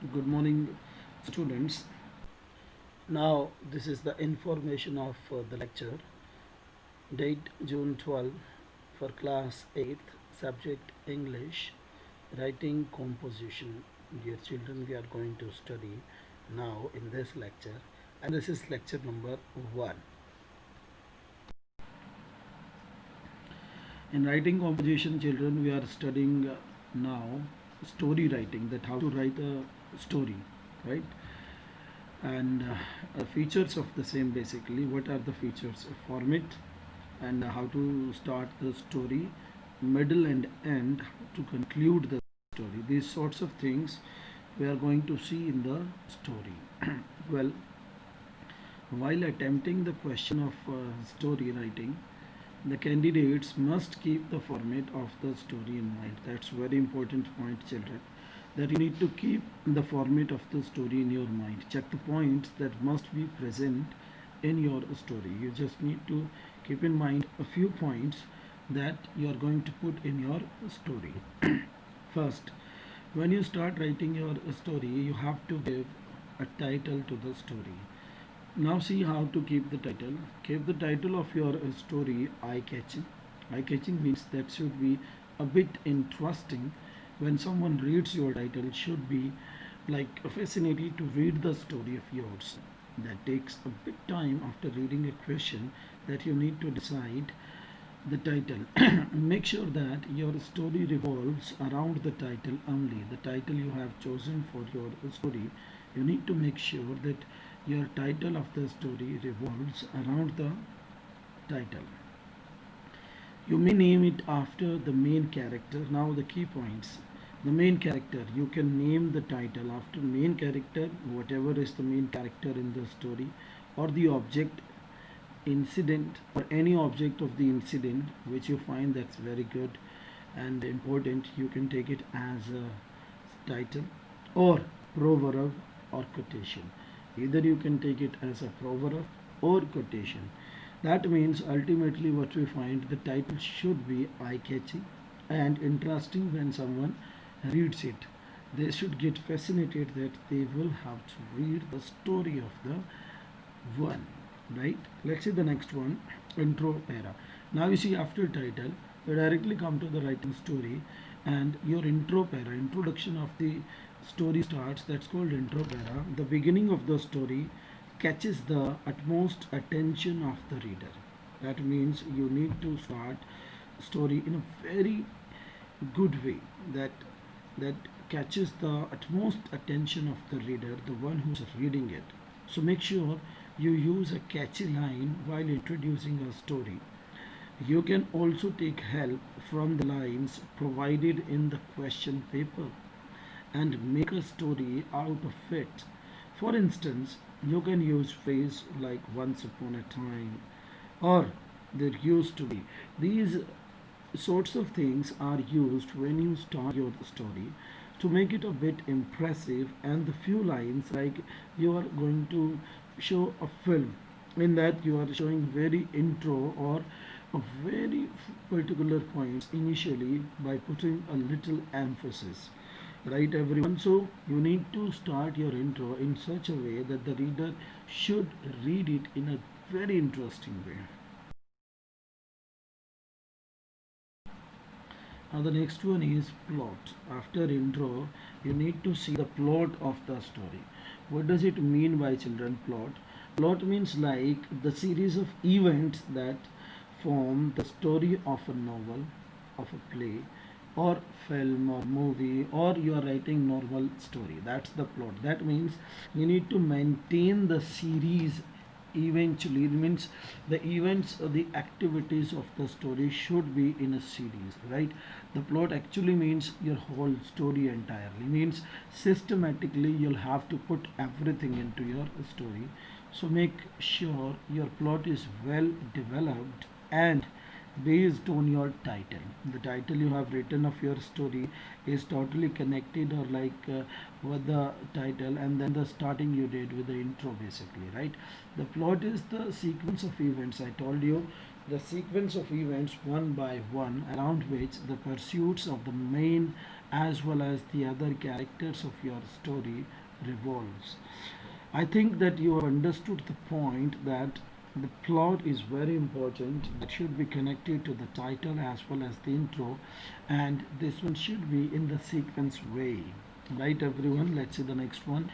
Good morning, students. Now, this is the information of the lecture. Date June 12 for class 8th, subject English, writing composition. Dear children, we are going to study now in this lecture, and this is lecture number 1. In writing composition, children, we are studying now story writing, that how to write a story, right? And features of the same, basically what are the features, format, and how to start the story, middle and end, how to conclude the story. These sorts of things we are going to see in the story. Well, while attempting the question of story writing, the candidates must keep the format of the story in mind. That's very important point, children, that you need to keep the format of the story in your mind. Check the points that must be present in your story. You just need to keep in mind a few points that you are going to put in your story. First, when you start writing your story, you have to give a title to the story. Now see how to keep the title. Keep the title of your story eye-catching. Eye-catching means that should be a bit interesting. When someone reads your title, it should be like fascinating to read the story of yours. That takes a bit time after reading a question that you need to decide the title. Make sure that your story revolves around the title only. The title you have chosen for your story, you need to make sure that your title of the story revolves around the title. You may name it after the main character. Now the key points. The main character, you can name the title after main character, whatever is the main character in the story, or the object, incident, or any object of the incident which you find that's very good and important. You can take it as a title, or proverb or quotation. Either you can take it as a proverb or quotation. That means ultimately what we find, the title should be eye-catching and interesting. When someone reads it, they should get fascinated that they will have to read the story of the one, right? Let's see the next one, intro para. Now you see, after title, you directly come to the writing story, and your intro para, introduction of the story starts. That's called intro para. The beginning of the story catches the utmost attention of the reader. That means you need to start story in a very good way that catches the utmost attention of the reader, the one who's reading it. So make sure you use a catchy line while introducing a story. You can also take help from the lines provided in the question paper and make a story out of it. For instance, you can use phrase like once upon a time or there used to be. These sorts of things are used when you start your story to make it a bit impressive, and the few lines, like you are going to show a film, in that you are showing very intro or a very particular points initially by putting a little emphasis, right everyone? So you need to start your intro in such a way that the reader should read it in a very interesting way. Now the next one is plot. After intro, you need to see the plot of the story. What does it mean by, children, plot? Plot means like the series of events that form the story of a novel, of a play, or film or movie, or you are writing normal story. That's the plot. That means you need to maintain the series. Eventually, it means the events or the activities of the story should be in a series, right? The plot actually means your whole story entirely, means systematically you'll have to put everything into your story. So make sure your plot is well developed and based on your title. The title you have written of your story is totally connected, or like with the title, and then the starting you did with the intro, basically, right? The plot is the sequence of events. I told you, the sequence of events one by one around which the pursuits of the main as well as the other characters of your story revolves. I think that you have understood the point that the plot is very important. That should be connected to the title as well as the intro, and this one should be in the sequence way. Right, everyone? Let's see the next one.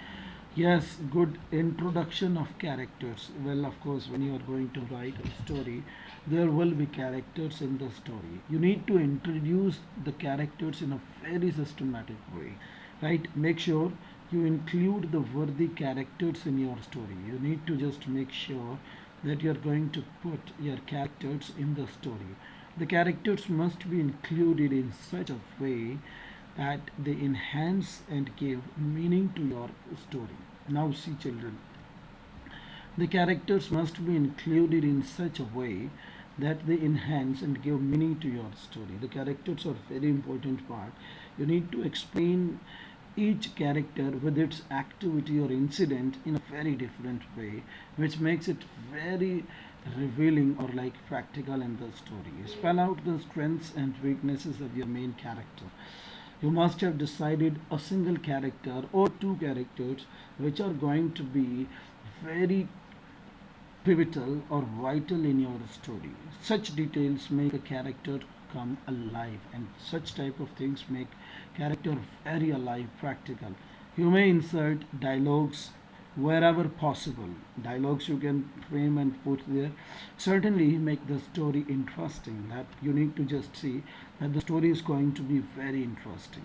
Yes, good introduction of characters. Well, of course, when you are going to write a story, there will be characters in the story. You need to introduce the characters in a very systematic way, right? Make sure you include the worthy characters in your story. You need to just make sure that you are going to put your characters in the story. The characters must be included in such a way that they enhance and give meaning to your story. Now, see, children, the characters must be included in such a way that they enhance and give meaning to your story. The characters are very important part. You need to explain each character with its activity or incident in a very different way, which makes it very revealing or like practical in the story. Spell out the strengths and weaknesses of your main character. You must have decided a single character or two characters which are going to be very pivotal or vital in your story. Such details make a character come alive, and such type of things make character very alive, practical. You may insert dialogues wherever possible. Dialogues you can frame and put there. Certainly make the story interesting. That you need to just see that the story is going to be very interesting.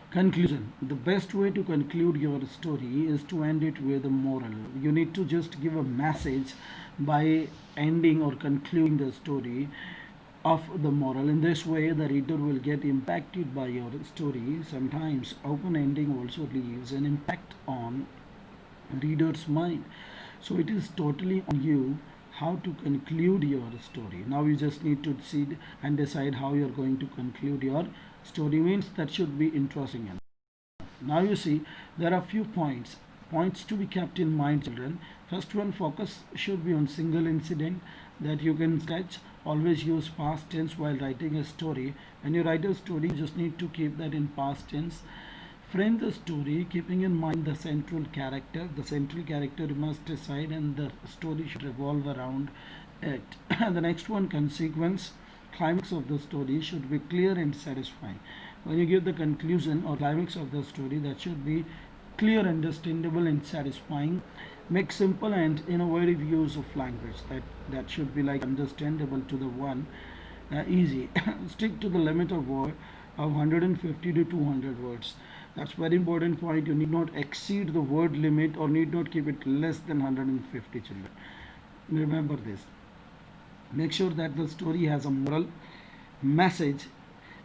Conclusion. The best way to conclude your story is to end it with a moral. You need to just give a message by ending or concluding the story of the moral. In this way, the reader will get impacted by your story. Sometimes open ending also leaves an impact on reader's mind. So it is totally on you how to conclude your story. Now you just need to see and decide how you are going to conclude your story. Means that should be interesting enough. Now you see there are few points to be kept in mind, children. First one, focus should be on single incident that you can sketch. Always use past tense while writing a story. When you write a story, you just need to keep that in past tense. Frame the story keeping in mind the central character. The central character you must decide, and the story should revolve around it. The next one, consequence. Climax of the story should be clear and satisfying. When you give the conclusion or climax of the story, that should be clear, understandable, and satisfying. Make simple and innovative use of language. That should be like understandable to the one, easy. Stick to the limit of word of 150 to 200 words. That's very important point. You need not exceed the word limit or need not keep it less than 150, children. Remember this. Make sure that the story has a moral message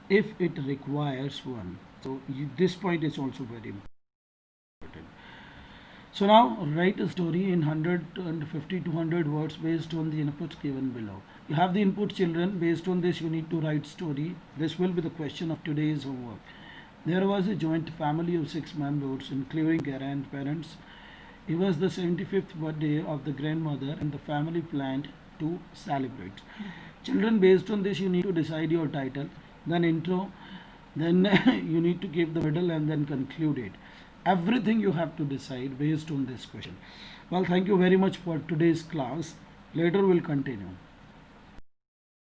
if it requires one. So this point is also very important. So now write a story in 150 to 100 words based on the inputs given below. You have the input, children. Based on this, you need to write story. This will be the question of today's homework. There was a joint family of 6 members, including grandparents. It was the 75th birthday of the grandmother, and the family planned to celebrate. Children, based on this, you need to decide your title, then intro, then you need to give the middle, and then conclude it. Everything you have to decide based on this question. Well, thank you very much for today's class. Later we'll continue.